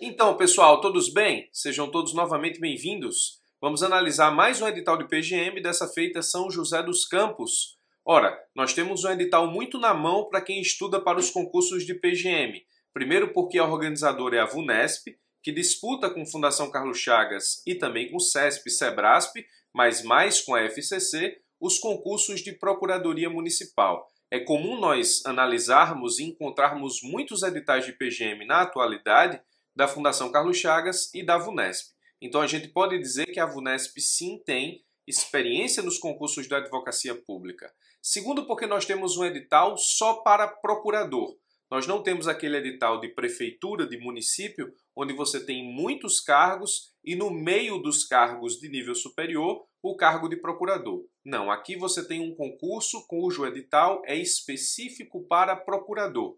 Então, pessoal, todos bem? Sejam todos novamente bem-vindos. Vamos analisar mais um edital de PGM, dessa feita São José dos Campos. Ora, nós temos um edital muito na mão para quem estuda para os concursos de PGM. Primeiro porque a organizadora é a VUNESP, que disputa com Fundação Carlos Chagas e também com CESP e SEBRASP, mas mais com a FCC, os concursos de Procuradoria Municipal. É comum nós analisarmos e encontrarmos muitos editais de PGM na atualidade da Fundação Carlos Chagas e da VUNESP. Então a gente pode dizer que a VUNESP sim tem experiência nos concursos da advocacia pública. Segundo, porque nós temos um edital só para procurador. Nós não temos aquele edital de prefeitura, de município, onde você tem muitos cargos e no meio dos cargos de nível superior, o cargo de procurador. Não, aqui você tem um concurso cujo edital é específico para procurador.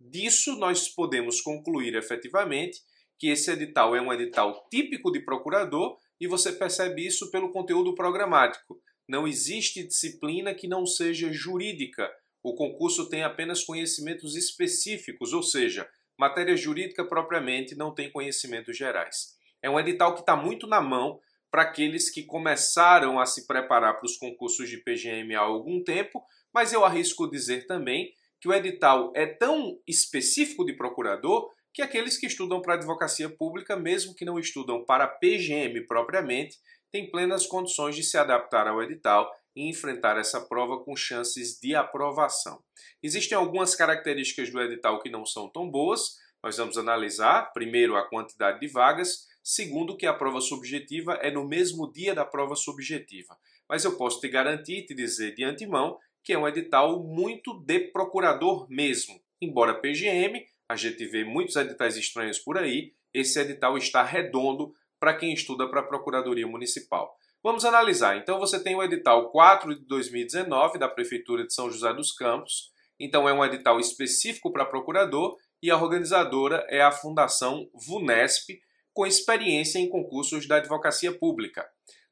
Disso nós podemos concluir efetivamente que esse edital é um edital típico de procurador e você percebe isso pelo conteúdo programático. Não existe disciplina que não seja jurídica. O concurso tem apenas conhecimentos específicos, ou seja, matéria jurídica propriamente não tem conhecimentos gerais. É um edital que está muito na mão para aqueles que começaram a se preparar para os concursos de PGM há algum tempo, mas eu arrisco dizer também que o edital é tão específico de procurador que aqueles que estudam para advocacia pública, mesmo que não estudam para PGM propriamente, têm plenas condições de se adaptar ao edital e enfrentar essa prova com chances de aprovação. Existem algumas características do edital que não são tão boas. Nós vamos analisar, primeiro, a quantidade de vagas, segundo, que a prova subjetiva é no mesmo dia da prova subjetiva. Mas eu posso te garantir e te dizer de antemão que é um edital muito de procurador mesmo. Embora PGM, a gente vê muitos editais estranhos por aí, esse edital está redondo para quem estuda para a Procuradoria Municipal. Vamos analisar. Então você tem o edital 4 de 2019 da Prefeitura de São José dos Campos. Então é um edital específico para procurador e a organizadora é a Fundação VUNESP, com experiência em concursos da advocacia pública.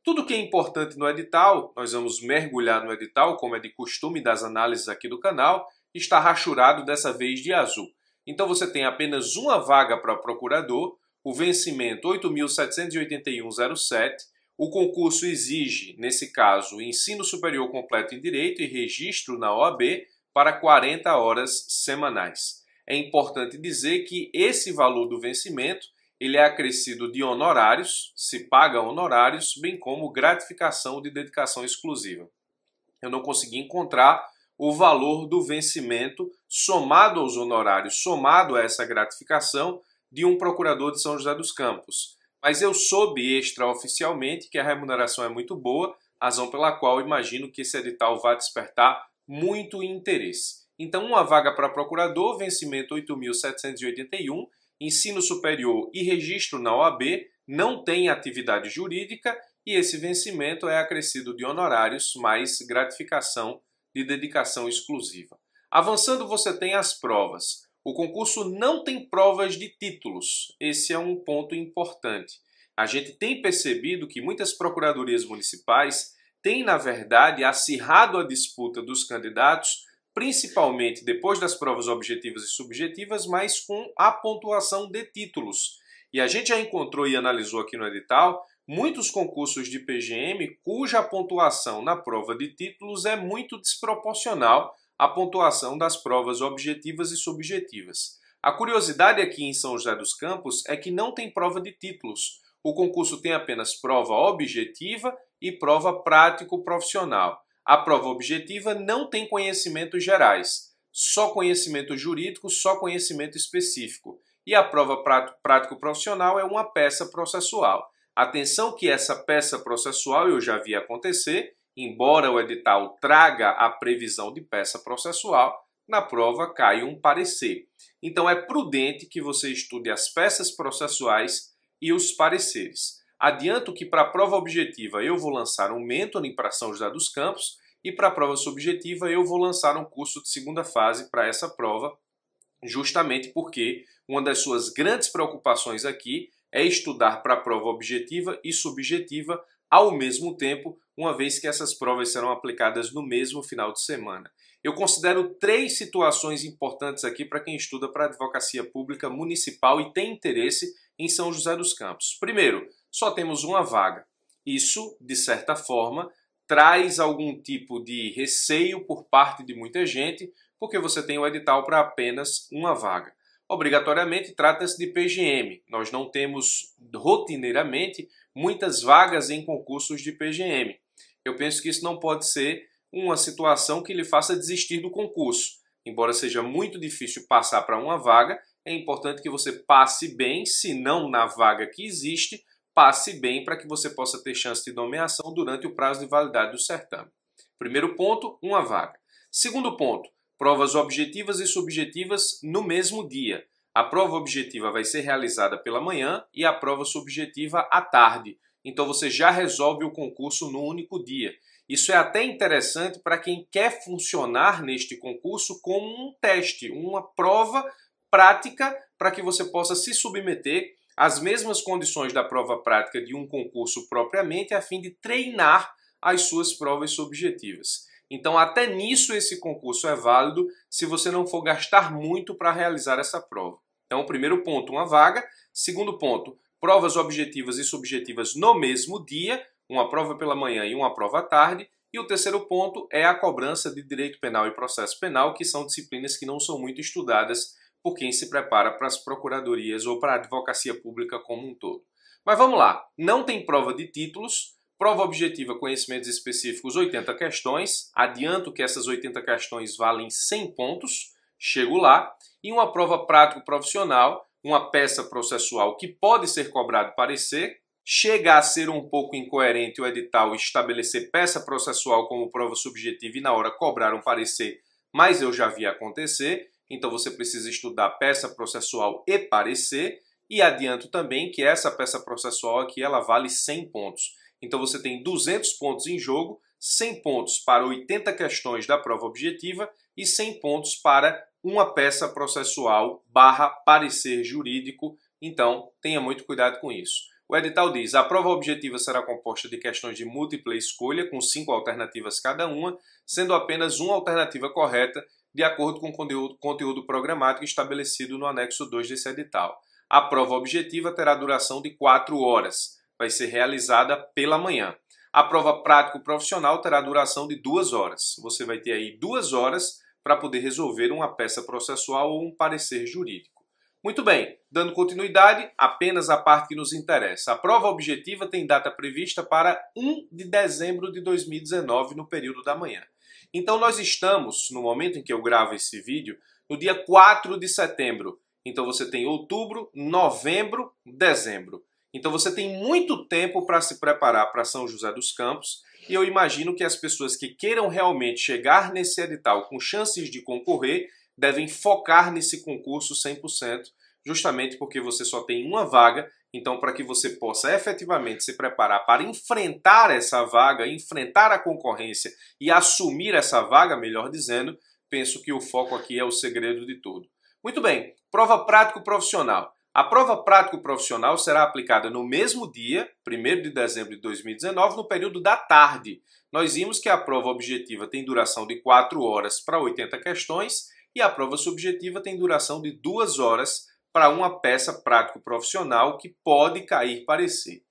Tudo que é importante no edital, nós vamos mergulhar no edital, como é de costume das análises aqui do canal, está rachurado dessa vez de azul. Então você tem apenas uma vaga para procurador, o vencimento 8.781,07. O concurso exige, nesse caso, ensino superior completo em Direito e registro na OAB para 40 horas semanais. É importante dizer que esse valor do vencimento ele é acrescido de honorários, se paga honorários, bem como gratificação de dedicação exclusiva. Eu não consegui encontrar o valor do vencimento somado aos honorários, somado a essa gratificação de um procurador de São José dos Campos. Mas eu soube extraoficialmente que a remuneração é muito boa, razão pela qual imagino que esse edital vai despertar muito interesse. Então, uma vaga para procurador, vencimento 8.781, ensino superior e registro na OAB, não tem atividade jurídica e esse vencimento é acrescido de honorários mais gratificação de dedicação exclusiva. Avançando, você tem as provas. O concurso não tem provas de títulos. Esse é um ponto importante. A gente tem percebido que muitas procuradorias municipais têm, na verdade, acirrado a disputa dos candidatos, principalmente depois das provas objetivas e subjetivas, mas com a pontuação de títulos. E a gente já encontrou e analisou aqui no edital muitos concursos de PGM cuja pontuação na prova de títulos é muito desproporcional à pontuação das provas objetivas e subjetivas. A curiosidade aqui em São José dos Campos é que não tem prova de títulos. O concurso tem apenas prova objetiva e prova prático-profissional. A prova objetiva não tem conhecimentos gerais, só conhecimento jurídico, só conhecimento específico. E a prova prático-profissional é uma peça processual. Atenção que essa peça processual eu já vi acontecer, embora o edital traga a previsão de peça processual, na prova cai um parecer. Então é prudente que você estude as peças processuais e os pareceres. Adianto que para a prova objetiva eu vou lançar um mentoring para São José dos Campos e para a prova subjetiva eu vou lançar um curso de segunda fase para essa prova, justamente porque uma das suas grandes preocupações aqui é estudar para a prova objetiva e subjetiva ao mesmo tempo, uma vez que essas provas serão aplicadas no mesmo final de semana. Eu considero 3 situações importantes aqui para quem estuda para advocacia pública municipal e tem interesse em São José dos Campos. Primeiro, só temos uma vaga. Isso, de certa forma, traz algum tipo de receio por parte de muita gente, porque você tem o edital para apenas uma vaga. Obrigatoriamente trata-se de PGM. Nós não temos rotineiramente muitas vagas em concursos de PGM. Eu penso que isso não pode ser uma situação que lhe faça desistir do concurso. Embora seja muito difícil passar para uma vaga, é importante que você passe bem, se não na vaga que existe, passe bem para que você possa ter chance de nomeação durante o prazo de validade do certame. Primeiro ponto, uma vaga. Segundo ponto, provas objetivas e subjetivas no mesmo dia. A prova objetiva vai ser realizada pela manhã e a prova subjetiva à tarde. Então você já resolve o concurso no único dia. Isso é até interessante para quem quer funcionar neste concurso como um teste, uma prova prática para que você possa se submeter às mesmas condições da prova prática de um concurso propriamente, a fim de treinar as suas provas subjetivas. Então, até nisso esse concurso é válido se você não for gastar muito para realizar essa prova. Então, primeiro ponto, uma vaga. Segundo ponto, provas objetivas e subjetivas no mesmo dia, uma prova pela manhã e uma prova à tarde. E o terceiro ponto é a cobrança de direito penal e processo penal, que são disciplinas que não são muito estudadas por quem se prepara para as procuradorias ou para a advocacia pública como um todo. Mas vamos lá, não tem prova de títulos. Prova objetiva, conhecimentos específicos, 80 questões. Adianto que essas 80 questões valem 100 pontos. Chego lá. E uma prova prático-profissional, uma peça processual que pode ser cobrado parecer. Chega a ser um pouco incoerente o edital estabelecer peça processual como prova subjetiva e na hora cobrar um parecer, mas eu já vi acontecer. Então você precisa estudar peça processual e parecer. E adianto também que essa peça processual aqui ela vale 100 pontos. Então você tem 200 pontos em jogo, 100 pontos para 80 questões da prova objetiva e 100 pontos para uma peça processual barra parecer jurídico. Então tenha muito cuidado com isso. O edital diz: a prova objetiva será composta de questões de múltipla escolha, com 5 alternativas cada uma, sendo apenas uma alternativa correta, de acordo com o conteúdo programático estabelecido no anexo 2 desse edital. A prova objetiva terá duração de 4 horas. Vai ser realizada pela manhã. A prova prático-profissional terá duração de 2 horas. Você vai ter aí 2 horas para poder resolver uma peça processual ou um parecer jurídico. Muito bem, dando continuidade, apenas a parte que nos interessa. A prova objetiva tem data prevista para 1 de dezembro de 2019, no período da manhã. Então nós estamos, no momento em que eu gravo esse vídeo, no dia 4 de setembro. Então você tem outubro, novembro, dezembro. Então você tem muito tempo para se preparar para São José dos Campos e eu imagino que as pessoas que queiram realmente chegar nesse edital com chances de concorrer devem focar nesse concurso 100%, justamente porque você só tem uma vaga. Então, para que você possa efetivamente se preparar para enfrentar essa vaga, enfrentar a concorrência e assumir essa vaga, melhor dizendo, penso que o foco aqui é o segredo de tudo. Muito bem, prova prático-profissional. A prova prático-profissional será aplicada no mesmo dia, 1º de dezembro de 2019, no período da tarde. Nós vimos que a prova objetiva tem duração de 4 horas para 80 questões e a prova subjetiva tem duração de 2 horas para uma peça prático-profissional que pode cair parecer.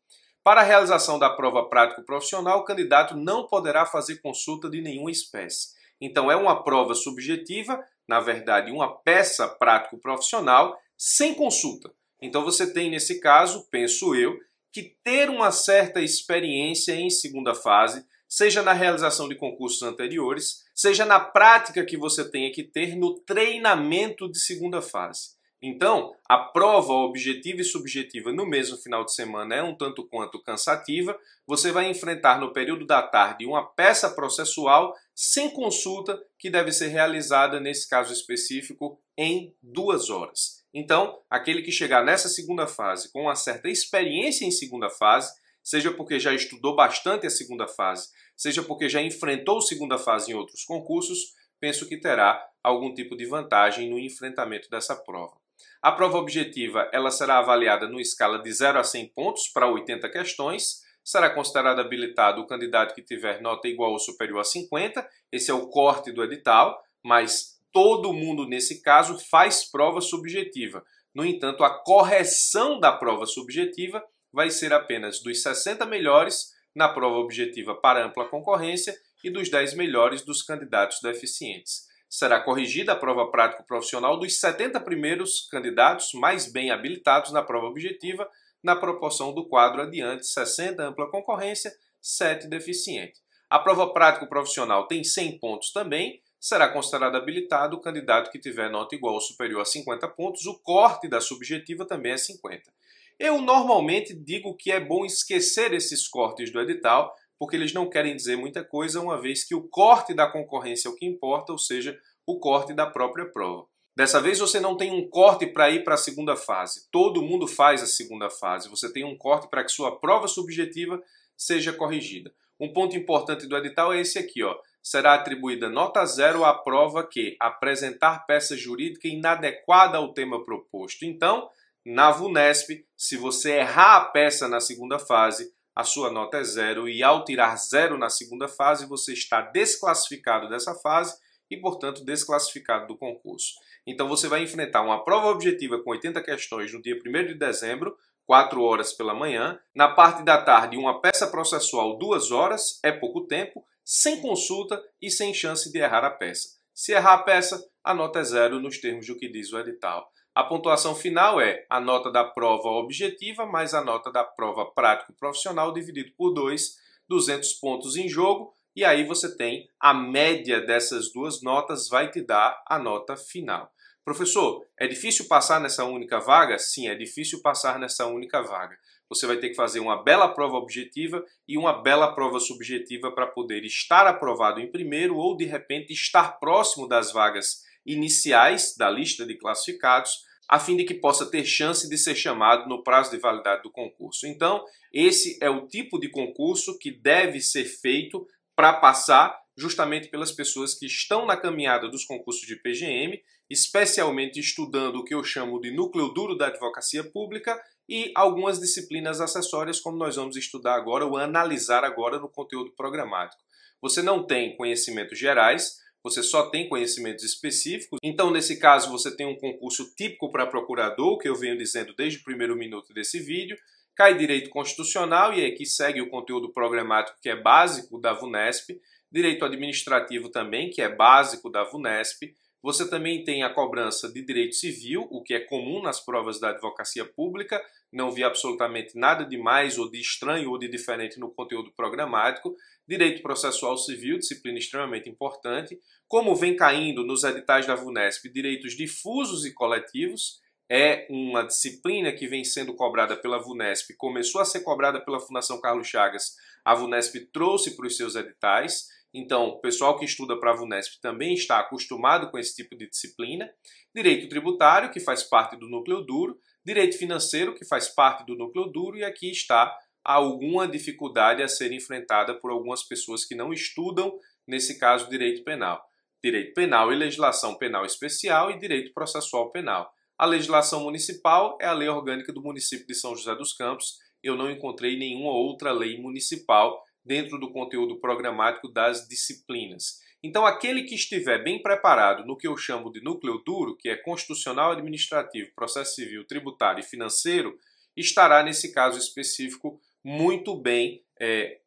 Para a realização da prova prático-profissional, o candidato não poderá fazer consulta de nenhuma espécie. Então é uma prova subjetiva, na verdade uma peça prático-profissional, sem consulta. Então você tem nesse caso, penso eu, que ter uma certa experiência em segunda fase, seja na realização de concursos anteriores, seja na prática que você tenha que ter no treinamento de segunda fase. Então, a prova objetiva e subjetiva no mesmo final de semana é um tanto quanto cansativa. Você vai enfrentar no período da tarde uma peça processual sem consulta que deve ser realizada, nesse caso específico, em 2 horas. Então, aquele que chegar nessa segunda fase com uma certa experiência em segunda fase, seja porque já estudou bastante a segunda fase, seja porque já enfrentou segunda fase em outros concursos, penso que terá algum tipo de vantagem no enfrentamento dessa prova. A prova objetiva ela será avaliada numa escala de 0 a 100 pontos para 80 questões. Será considerado habilitado o candidato que tiver nota igual ou superior a 50. Esse é o corte do edital. mas todo mundo nesse caso faz prova subjetiva. No entanto, a correção da prova subjetiva vai ser apenas dos 60 melhores na prova objetiva para ampla concorrência e dos 10 melhores dos candidatos deficientes. Será corrigida a prova prático-profissional dos 70 primeiros candidatos mais bem habilitados na prova objetiva, na proporção do quadro adiante, 60 ampla concorrência, 7 deficiente. A prova prático-profissional tem 100 pontos também, será considerado habilitado o candidato que tiver nota igual ou superior a 50 pontos, o corte da subjetiva também é 50. Eu normalmente digo que é bom esquecer esses cortes do edital, porque eles não querem dizer muita coisa, uma vez que o corte da concorrência é o que importa, ou seja, o corte da própria prova. Dessa vez você não tem um corte para ir para a segunda fase. Todo mundo faz a segunda fase. Você tem um corte para que sua prova subjetiva seja corrigida. Um ponto importante do edital é esse aqui, ó. Será atribuída nota 0 à prova que apresentar peça jurídica inadequada ao tema proposto. Então, na VUNESP, se você errar a peça na segunda fase, a sua nota é 0 e ao tirar 0 na segunda fase, você está desclassificado dessa fase e, portanto, desclassificado do concurso. Então você vai enfrentar uma prova objetiva com 80 questões no dia 1º de dezembro, 4 horas pela manhã. Na parte da tarde, uma peça processual 2 horas, é pouco tempo, sem consulta e sem chance de errar a peça. Se errar a peça, a nota é 0 nos termos do que diz o edital. A pontuação final é a nota da prova objetiva mais a nota da prova prático-profissional dividido por 2, 200 pontos em jogo, e aí você tem a média dessas duas notas vai te dar a nota final. Professor, é difícil passar nessa única vaga? Sim, é difícil passar nessa única vaga. Você vai ter que fazer uma bela prova objetiva e uma bela prova subjetiva para poder estar aprovado em primeiro ou, de repente, estar próximo das vagas iniciais da lista de classificados, a fim de que possa ter chance de ser chamado no prazo de validade do concurso. Então, esse é o tipo de concurso que deve ser feito para passar justamente pelas pessoas que estão na caminhada dos concursos de PGM, especialmente estudando o que eu chamo de núcleo duro da advocacia pública e algumas disciplinas acessórias, como nós vamos estudar agora ou analisar agora no conteúdo programático. Você não tem conhecimentos gerais, você só tem conhecimentos específicos. Então, nesse caso, você tem um concurso típico para procurador, que eu venho dizendo desde o primeiro minuto desse vídeo. Cai direito constitucional, e aqui segue o conteúdo programático que é básico da VUNESP. Direito administrativo também, que é básico da VUNESP. Você também tem a cobrança de direito civil, o que é comum nas provas da advocacia pública. Não vi absolutamente nada de mais ou de estranho ou de diferente no conteúdo programático. Direito processual civil, disciplina extremamente importante. Como vem caindo nos editais da VUNESP, direitos difusos e coletivos. É uma disciplina que vem sendo cobrada pela VUNESP, começou a ser cobrada pela Fundação Carlos Chagas, a VUNESP trouxe para os seus editais, então o pessoal que estuda para a VUNESP também está acostumado com esse tipo de disciplina. Direito tributário, que faz parte do núcleo duro, direito financeiro, que faz parte do núcleo duro, e aqui está alguma dificuldade a ser enfrentada por algumas pessoas que não estudam, nesse caso, direito penal. Direito penal e legislação penal especial e direito processual penal. A legislação municipal é a lei orgânica do município de São José dos Campos. Eu não encontrei nenhuma outra lei municipal dentro do conteúdo programático das disciplinas. Então, aquele que estiver bem preparado no que eu chamo de núcleo duro, que é constitucional, administrativo, processo civil, tributário e financeiro, estará, nesse caso específico, muito bem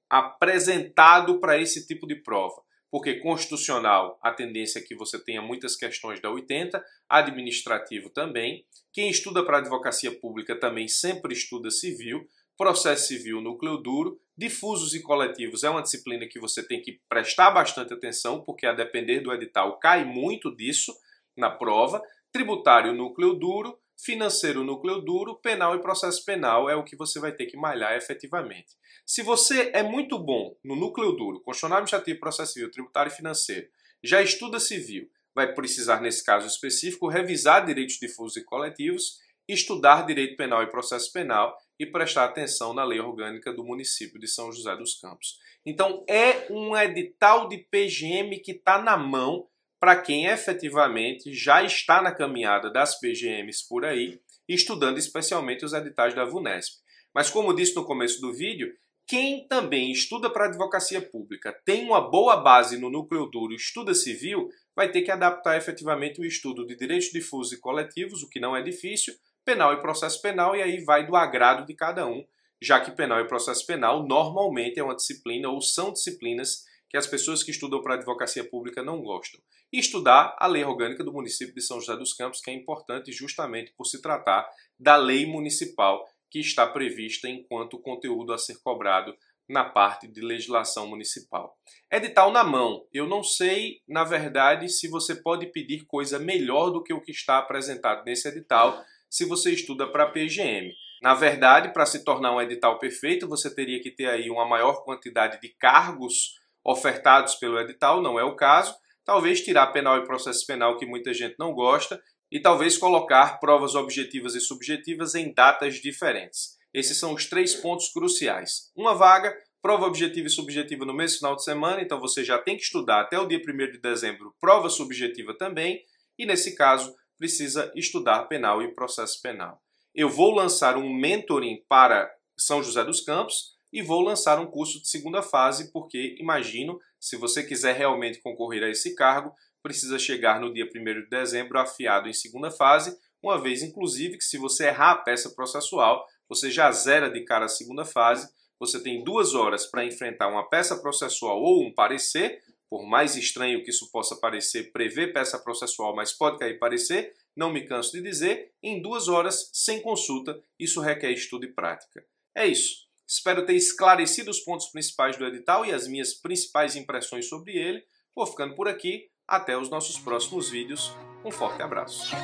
apresentado para esse tipo de prova. Porque constitucional, a tendência é que você tenha muitas questões da 80, administrativo também. Quem estuda para advocacia pública também sempre estuda civil, processo civil, núcleo duro, difusos e coletivos é uma disciplina que você tem que prestar bastante atenção, porque a depender do edital cai muito disso na prova. Tributário, núcleo duro, financeiro, núcleo duro, penal e processo penal é o que você vai ter que malhar efetivamente. Se você é muito bom no núcleo duro, constitucional, administrativo, processo civil, tributário e financeiro, já estuda civil, vai precisar, nesse caso específico, revisar direitos difusos e coletivos, estudar direito penal e processo penal e prestar atenção na lei orgânica do município de São José dos Campos. Então, é um edital de PGM que está na mão para quem efetivamente já está na caminhada das PGMs por aí, estudando especialmente os editais da VUNESP. Mas como disse no começo do vídeo, Quem também estuda para advocacia pública, tem uma boa base no núcleo duro, estuda civil, vai ter que adaptar efetivamente o estudo de direitos difusos e coletivos, o que não é difícil, penal e processo penal, e aí vai do agrado de cada um, já que penal e processo penal normalmente é uma disciplina ou são disciplinas que as pessoas que estudam para advocacia pública não gostam. E estudar a lei orgânica do município de São José dos Campos, que é importante justamente por se tratar da lei municipal que está prevista enquanto conteúdo a ser cobrado na parte de legislação municipal. Edital na mão. Eu não sei, na verdade, se você pode pedir coisa melhor do que o que está apresentado nesse edital se você estuda para PGM. Na verdade, para se tornar um edital perfeito, você teria que ter aí uma maior quantidade de cargos ofertados pelo edital, não é o caso. Talvez tirar penal e processo penal, que muita gente não gosta, e talvez colocar provas objetivas e subjetivas em datas diferentes. Esses são os 3 pontos cruciais. Uma vaga, prova objetiva e subjetiva no mesmo final de semana, então você já tem que estudar até o dia 1º de dezembro, prova subjetiva também, e nesse caso precisa estudar penal e processo penal. Eu vou lançar um mentoring para São José dos Campos e vou lançar um curso de segunda fase, porque imagino, se você quiser realmente concorrer a esse cargo, precisa chegar no dia 1º de dezembro afiado em segunda fase, uma vez inclusive que se você errar a peça processual, você já zera de cara a segunda fase, você tem 2 horas para enfrentar uma peça processual ou um parecer, por mais estranho que isso possa parecer, prevê peça processual, mas pode cair parecer, não me canso de dizer, em 2 horas, sem consulta, isso requer estudo e prática. É isso. Espero ter esclarecido os pontos principais do edital e as minhas principais impressões sobre ele. Vou ficando por aqui. Até os nossos próximos vídeos. Um forte abraço.